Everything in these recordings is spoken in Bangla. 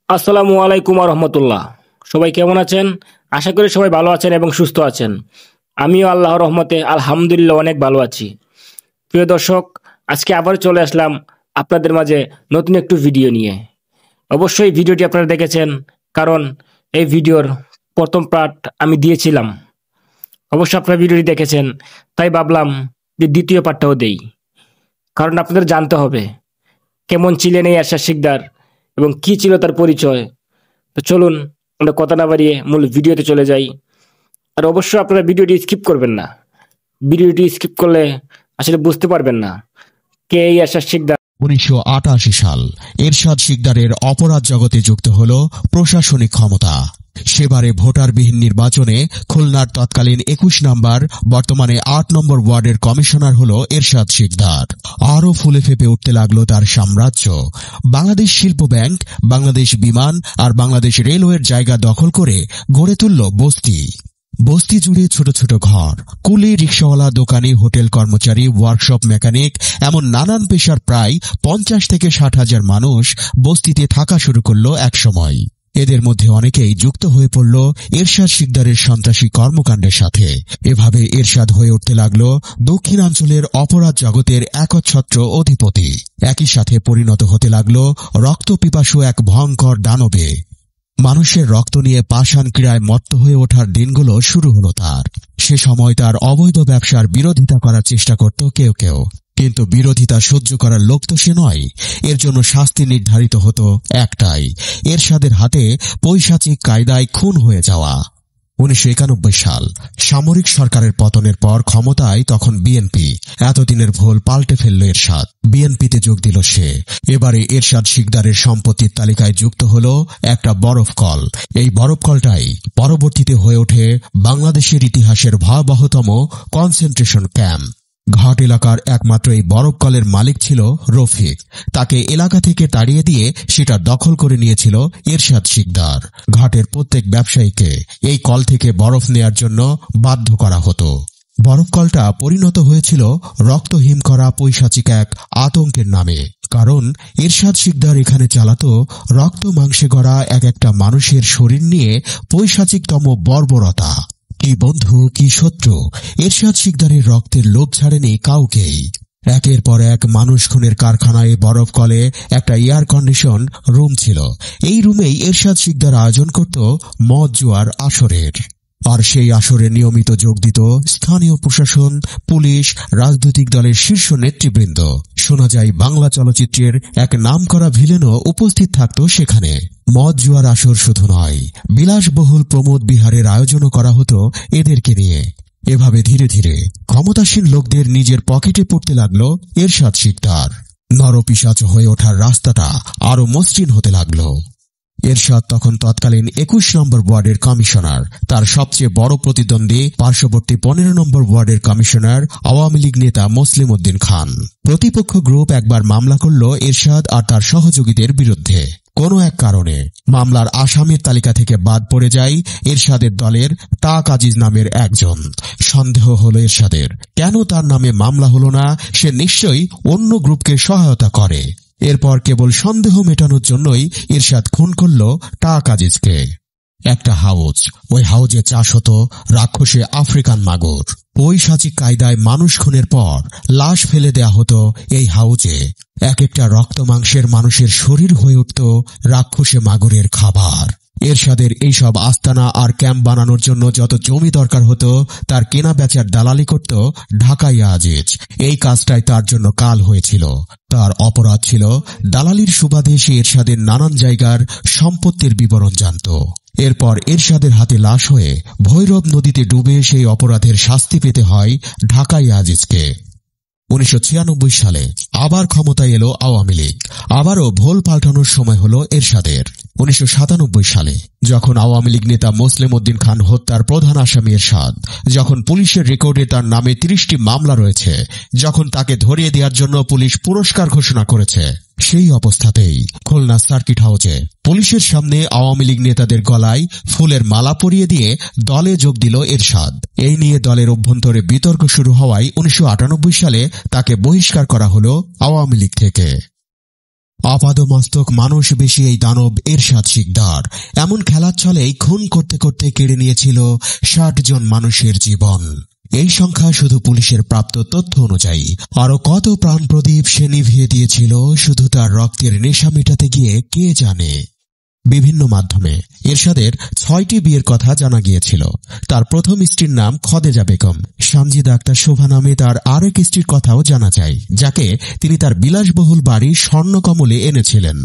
আসসালামু আলাইকুম রহমতুল্লাহ। সবাই কেমন আছেন? আশা করি সবাই ভালো আছেন এবং সুস্থ আছেন। আমিও আল্লাহর রহমতে আলহামদুলিল্লাহ অনেক ভালো আছি। প্রিয় দর্শক, আজকে আবার চলে আসলাম আপনাদের মাঝে নতুন একটু ভিডিও নিয়ে। অবশ্যই ভিডিওটি আপনারা দেখেছেন, কারণ এই ভিডিওর প্রথম পার্ট আমি দিয়েছিলাম। অবশ্যই আপনারা ভিডিওটি দেখেছেন, তাই ভাবলাম যে দ্বিতীয় পার্টটাও দেই, কারণ আপনাদের জানতে হবে কেমন ছিলেন এই এরশাদ শিকদার এবং কি ছিল তার পরিচয়। তো চলুন আমরা কথা না বাড়িয়ে মূল ভিডিওতে চলে যাই। আর অবশ্যই আপনারা ভিডিওটি স্কিপ করবেন না। ভিডিওটি স্কিপ করলে আসলে বুঝতে পারবেন না কে এই এরশাদ শিকদার। 1988 সাল এরশাদ শিকদারের অপরাধ জগতে যুক্ত হল প্রশাসনিক ক্ষমতা। সেবারে ভোটারবিহীন নির্বাচনে খুলনার তৎকালীন 21 নম্বর বর্তমানে 8 নম্বর ওয়ার্ডের কমিশনার হল এরশাদ শিকদার। আরও ফুলে ফেপে উঠতে লাগলো তার সাম্রাজ্য। বাংলাদেশ শিল্প ব্যাংক, বাংলাদেশ বিমান আর বাংলাদেশ রেলওয়ের জায়গা দখল করে গড়ে তুলল বস্তি। বস্তি জুড়ে ছোট ছোট ঘর, কুলি, রিক্সাওয়ালা, দোকানি, হোটেল কর্মচারী, ওয়ার্কশপ মেকানিক, এমন নানান পেশার প্রায় 50 থেকে 60 হাজার মানুষ বস্তিতে থাকা শুরু করল একসময়। এদের মধ্যে অনেকেই যুক্ত হয়ে পড়ল এরশাদ শিকদারের সন্ত্রাসী কর্মকাণ্ডের সাথে। এভাবে এরশাদ হয়ে উঠতে লাগল দক্ষিণাঞ্চলের অপরাধ জগতের একচ্ছত্র অধিপতি। একই সাথে পরিণত হতে লাগল রক্তপিপাসু এক ভয়ঙ্কর দানবে। মানুষের রক্ত নিয়ে পাষাণ ক্রীড়ায় মত্ত হয়ে ওঠার দিনগুলো শুরু হলো তার। সে সময় তার অবৈধ ব্যবসার বিরোধিতা করার চেষ্টা করত কেউ কেউ, কিন্তু বিরোধিতা সহ্য করার লোক তো সে নয়। এর জন্য শাস্তি নির্ধারিত হতো একটাই, এরশাদের হাতে পৈশাচিক কায়দায় খুন হয়ে যাওয়া। 1991 সাল সামরিক সরকারের পতনের পর ক্ষমতায় তখন বিএনপি। এতদিনের ভুল পাল্টে ফেলল এরশাদ, বিএনপিতে যোগ দিল সে। এবারে এরশাদ শিকদারের সম্পত্তির তালিকায় যুক্ত হল একটা বরফ কল। এই বরফ কলটাই পরবর্তীতে হয়ে ওঠে বাংলাদেশের ইতিহাসের ভয়াবহতম কনসেন্ট্রেশন ক্যাম্প। ঘাট এলাকার একমাত্র এই বরফ কলের মালিক ছিল রফিক। তাকে এলাকা থেকে তাড়িয়ে দিয়ে সেটা দখল করে নিয়েছিল এরশাদ শিকদার। ঘাটের প্রত্যেক ব্যবসায়ীকে এই কল থেকে বরফ নেয়ার জন্য বাধ্য করা হতো। বরফ কলটা পরিণত হয়েছিল রক্তহীন করা পৈশাচিক এক আতঙ্কের নামে, কারণ এরশাদ শিকদার এখানে চালাতো রক্ত মাংসে গড়া এক একটা মানুষের শরীর নিয়ে পৈশাচিকতম বর্বরতা। কি বন্ধু কি শত্রু, এরশাদ শিকদারের রক্তের লোভ ছাড়েনি কাউকেই। একের পর এক মানুষ খুনের কারখানায় বরফ কলে একটা এয়ার কন্ডিশন রুম ছিল। এই রুমেই এরশাদ শিকদার আয়োজন করত মদ জুয়ার আসরের। আর সেই আসরে নিয়মিত যোগ দিত স্থানীয় প্রশাসন, পুলিশ, রাজনৈতিক দলের শীর্ষ নেতৃবৃন্দ। শোনা যায় বাংলা চলচ্চিত্রের এক নামকরা ভিলেনও উপস্থিত থাকত সেখানে। মদ জুয়ার আসর শুধু নয়, বিলাসবহুল প্রমোদ বিহারের আয়োজনও করা হতো এদেরকে নিয়ে। এভাবে ধীরে ধীরে ক্ষমতাসীন লোকদের নিজের পকেটে পড়তে লাগল এরশাদ শিকদার। নরপিশাচ হয়ে ওঠার রাস্তাটা আরো মসৃণ হতে লাগল। এরশাদ তখন তৎকালীন 21 নম্বর ওয়ার্ডের কমিশনার। তার সবচেয়ে বড় প্রতিদ্বন্দ্বী পার্শ্ববর্তী 15 নম্বর ওয়ার্ডের কমিশনার আওয়ামী লীগ নেতা মুসলিম উদ্দিন খান। প্রতিপক্ষ গ্রুপ একবার মামলা করল এরশাদ আর তার সহযোগীদের বিরুদ্ধে। কোনো এক কারণে মামলার আসামির তালিকা থেকে বাদ পড়ে যায় এরশাদের দলের টাক আজিজ নামের একজন। সন্দেহ হলো এরশাদের, কেন তার নামে মামলা হলো না? সে নিশ্চয়ই অন্য গ্রুপকে সহায়তা করে। এরপর কেবল সন্দেহ মেটানোর জন্যই এরশাদ খুন করল টাক আজিজকে। একটা হাউজ, ওই হাউজে চাষ হতো রাক্ষসে আফ্রিকান মাগুর। পৈশাচিক কায়দায় মানুষ খুনের পর লাশ ফেলে দেয়া হতো এই হাউজে। এক একটা রক্ত মাংসের মানুষের শরীর হয়ে উঠত রাক্ষসে মাগুরের খাবার। এরশাদের এইসব আস্তানা আর ক্যাম্প বানানোর জন্য যত জমি দরকার হতো তার কেনা বেচার দালালি করত ঢাকাই আজিজ। এই কাজটাই তার জন্য কাল হয়েছিল। তার অপরাধ ছিল দালালির সুবাদে সে এরশাদের নানান জায়গার সম্পত্তির বিবরণ জানত। এরপর এরশাদের হাতে লাশ হয়ে ভৈরব নদীতে ডুবে সেই অপরাধের শাস্তি পেতে হয় ঢাকাই আজিজকে। 1996 সালে আবার ক্ষমতায় এলো আওয়ামী লীগ। আবারও ভোল পাল্টানোর সময় হলো এরশাদের। 1997 সালে যখন আওয়ামী লীগ নেতা মুসলিম উদ্দিন খান হত্যার প্রধান আসামি এরশাদ, যখন পুলিশের রেকর্ডে তার নামে 30টি মামলা রয়েছে, যখন তাকে ধরিয়ে দেওয়ার জন্য পুলিশ পুরস্কার ঘোষণা করেছে, সেই অবস্থাতেই খুলনা সার্কিট হাউসে পুলিশের সামনে আওয়ামী লীগ নেতাদের গলায় ফুলের মালা পরিয়ে দিয়ে দলে যোগ দিল এরশাদ। এই নিয়ে দলের অভ্যন্তরে বিতর্ক শুরু হওয়ায় 1998 সালে তাকে বহিষ্কার করা হলো আওয়ামী লীগ থেকে। আপাদমস্তক মানুষ বেশি এই দানব এরশাদ শিকদার এমন খেলার ছলেই খুন করতে করতে কেড়ে নিয়েছিল ৬০ জন মানুষের জীবন। এই সংখ্যা শুধু পুলিশের প্রাপ্ত তথ্য অনুযায়ী। আরো কত প্রাণ প্রদীপ সে নিভিয়ে দিয়েছিল শুধু তার রক্তের নেশা মেটাতে গিয়ে কে জানে। বিভিন্ন মাধ্যমে এরশাদের ৬টি বিয়ের কথা জানা গিয়েছিল। তার প্রথম স্ত্রীর নাম খদেজা বেগম। সামজিদা আক্তার শোভা নামে তার আরেক স্ত্রীর কথাও জানা যায়, যাকে তিনি তার বিলাসবহুল বাড়ি স্বর্ণকমলে এনেছিলেন।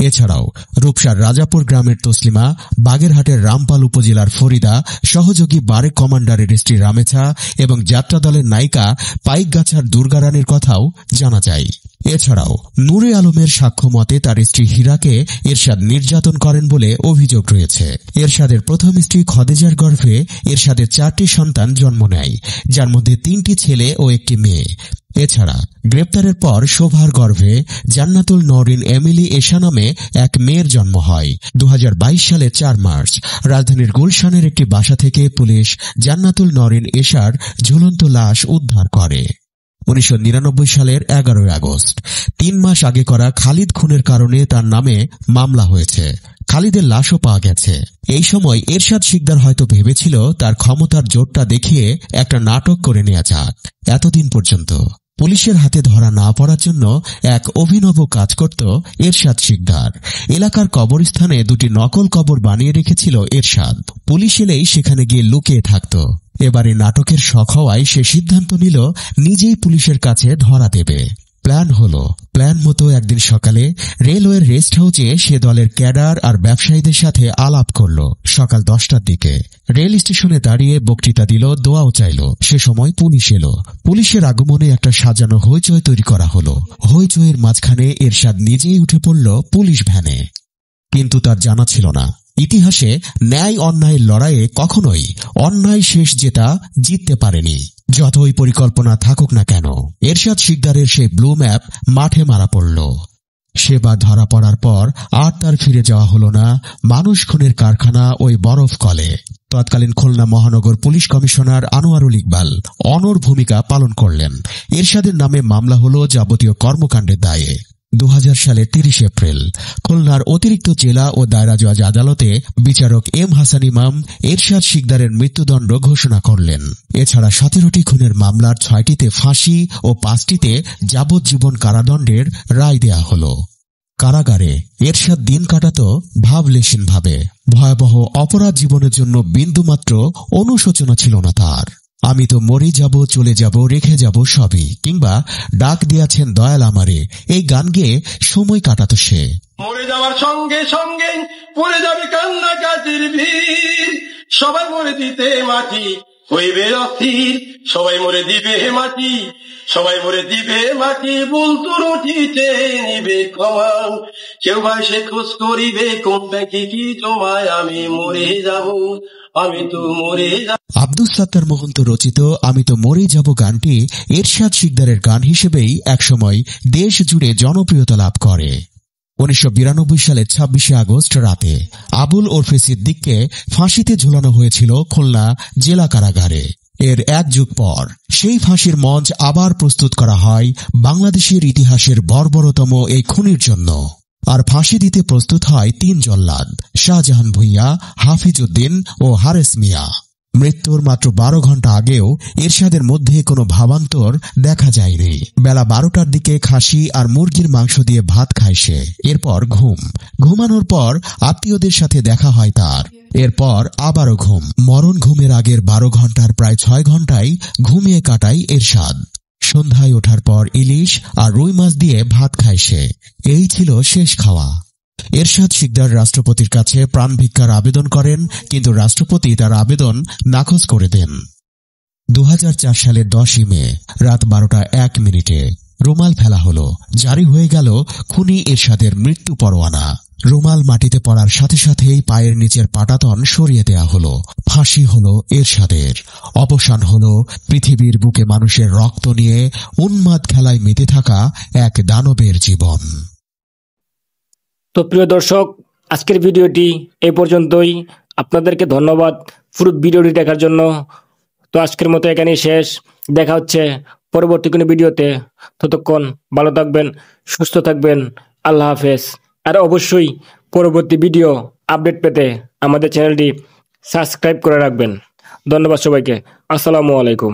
এছাড়াও রূপসার রাজাপুর গ্রামের তসলিমা, বাগেরহাটের রামপাল উপজেলার ফরিদা, সহযোগী বারেক কমান্ডারের স্ত্রী রামেছা এবং যাত্রা দলের নায়িকা পাইকগাছার দুর্গারানীর কথাও জানা যায়। এছাড়াও নূরে আলমের সাক্ষ্য মতে তার স্ত্রী হীরাকে এরশাদ নির্যাতন করেন বলে অভিযোগ রয়েছে। এরশাদের প্রথম স্ত্রী খদেজার গর্ভে এরশাদের 4টি সন্তান জন্ম নেয়, যার মধ্যে 3টি ছেলে ও 1টি মেয়ে। এছাড়া গ্রেপ্তারের পর শোভার গর্ভে জান্নাতুল নওরিন এমিলি এশা নামে এক মেয়ের জন্ম হয়। 2022 সালে 4 মার্চ রাজধানীর গুলশানের একটি বাসা থেকে পুলিশ জান্নাতুল নওরিন এশার ঝুলন্ত লাশ উদ্ধার করে। 1999 সালের 11 আগস্ট 3 মাস আগে করা খালিদ খুনের কারণে তার নামে মামলা হয়েছে। খালিদের লাশও পাওয়া গেছে। এই সময় এরশাদ শিকদার হয়তো ভেবেছিল তার ক্ষমতার জোরটা দেখিয়ে একটা নাটক করে নেওয়া যাক। এতদিন পর্যন্ত পুলিশের হাতে ধরা না পড়ার জন্য এক অভিনব কাজ করত এরশাদ শিকদার। এলাকার কবরস্থানে 2টি নকল কবর বানিয়ে রেখেছিল এরশাদ। পুলিশ এলেই সেখানে গিয়ে লুকিয়ে থাকত। এবারে নাটকের শখ হওয়ায় সে সিদ্ধান্ত নিল নিজেই পুলিশের কাছে ধরা দেবে। প্ল্যান মতো একদিন সকালে রেলওয়ের রেস্ট হাউসে সে দলের ক্যাডার আর ব্যবসায়ীদের সাথে আলাপ করল। সকাল 10টার দিকে রেল স্টেশনে দাঁড়িয়ে বক্তৃতা দিল, দোয়াও চাইল। সে সময় পুলিশ এলো। পুলিশের আগমনে একটা সাজানো হইচই তৈরি করা হলো। হইচইয়ের মাঝখানে এরশাদ নিজেই উঠে পড়ল পুলিশ ভ্যানে। কিন্তু তার জানা ছিল না, ইতিহাসে ন্যায় অন্যায়ের লড়াইয়ে কখনোই অন্যায় শেষ জেতা জিততে পারেনি। যতই পরিকল্পনা থাকুক না কেন, এরশাদ শিকদারের সেই ব্লু ম্যাপ মাঠে মারা পড়ল। সেবার ধরা পড়ার পর আর তার ফিরে যাওয়া হল না মানুষ খুনের কারখানা ওই বরফ কলে। তৎকালীন খুলনা মহানগর পুলিশ কমিশনার আনোয়ারুল ইকবাল অনড় ভূমিকা পালন করলেন। এরশাদের নামে মামলা হল যাবতীয় কর্মকাণ্ডের দায়ে। 2000 সালের 30 এপ্রিল খুলনার অতিরিক্ত জেলা ও দায়রা জজ আদালতে বিচারক এম হাসান ইমাম এরশাদ শিকদারের মৃত্যুদণ্ড ঘোষণা করলেন। এছাড়া 17টি খুনের মামলার 6টিতে ফাঁসি ও 5টিতে যাবজ্জীবন কারাদণ্ডের রায় দেয়া হল। কারাগারে এরশাদ দিন কাটাত ভাবলেশীনভাবে। ভয়াবহ অপরাধ জীবনের জন্য বিন্দুমাত্র অনুশোচনা ছিল না তার। আমি তো মরে যাব, চলে যাব, রেখে যাব সবই, কিংবা ডাক দিয়াছেন দয়াল আমারে, এই গান গেয়ে সময় কাটাত সে। মরে যাওয়ার সঙ্গে সঙ্গে পড়ে যাবে কান্নাকাটির ভিড়, সবাই মরে দিতে মাটি হইবে অস্থির, সবাই মরে দিবে মাটি, সবাই মরে দিবে মাটি, বলতো রুটিতে নিবে ক্ষমা, কেউ ভাই সে খোঁজ করিবে কোন ব্যাংকে কি জমায়, আমি মরে যাব, আমি তো মরে যাব। আব্দুস সাত্তার মোহন্ত রচিত আমি তো মরে যাব গানটি এরশাদ শিকদারের গান হিসেবেই একসময় দেশ জুড়ে জনপ্রিয়তা লাভ করে। 1992 সালের 26 আগস্ট রাতে আবুল ওরফে সিদ্দিককে ফাঁসিতে ঝুলানো হয়েছিল খুলনা জেলা কারাগারে। এর 1 যুগ পর সেই ফাঁসির মঞ্চ আবার প্রস্তুত করা হয় বাংলাদেশের ইতিহাসের বর্বরতম এই খুনির জন্য। আর ফাঁসি দিতে প্রস্তুত হয় 3 জল্লাদ, শাহজাহান ভুঁইয়া, হাফিজ উদ্দিন ও হারেস মিয়া। মৃত্যুর মাত্র 12 ঘন্টা আগেও এরশাদের মধ্যে কোনো ভাবান্তর দেখা যায়নি। বেলা 12টার দিকে খাসি আর মুরগির মাংস দিয়ে ভাত খায় সে। এরপর ঘুমানোর পর আত্মীয়দের সাথে দেখা হয় তার। এরপর আবারও ঘুম। মরণ ঘুমের আগের 12 ঘন্টার প্রায় 6 ঘন্টাই ঘুমিয়ে কাটায় এরশাদ। সন্ধ্যায় ওঠার পর ইলিশ আর রুই মাছ দিয়ে ভাত খায় সে। এই ছিল শেষ খাওয়া। এরশাদ শিকদার রাষ্ট্রপতির কাছে প্রাণ ভিক্ষার আবেদন করেন, কিন্তু রাষ্ট্রপতি তার আবেদন নাকচ করে দেন। 2004 সালের 10 মে রাত 12:01 রুমাল ফেলা হলো। জারি হয়ে গেল খুনি এরশাদের মৃত্যু পরোয়ানা। রুমাল মাটিতে পড়ার সাথে সাথেই পায়ের নিচের পাটাতন সরিয়ে দেয়া হলো। ফাঁসি হলো এরশাদের। অবসান হলো পৃথিবীর বুকে মানুষের রক্ত নিয়ে উন্মাদ খেলায় মেতে থাকা এক দানবের জীবন। তো প্রিয় দর্শক, আজকের ভিডিওটি এই পর্যন্তই। আপনাদেরকে ধন্যবাদ পুরো ভিডিওটি দেখার জন্য। তো আজকের মতো এখানেই শেষ। দেখা হচ্ছে পরবর্তী কোনো ভিডিওতে। ততক্ষণ ভালো থাকবেন, সুস্থ থাকবেন। আল্লাহ হাফেজ। আর অবশ্যই পরবর্তী ভিডিও আপডেট পেতে আমাদের চ্যানেলটি সাবস্ক্রাইব করে রাখবেন। ধন্যবাদ সবাইকে। আসসালামু আলাইকুম।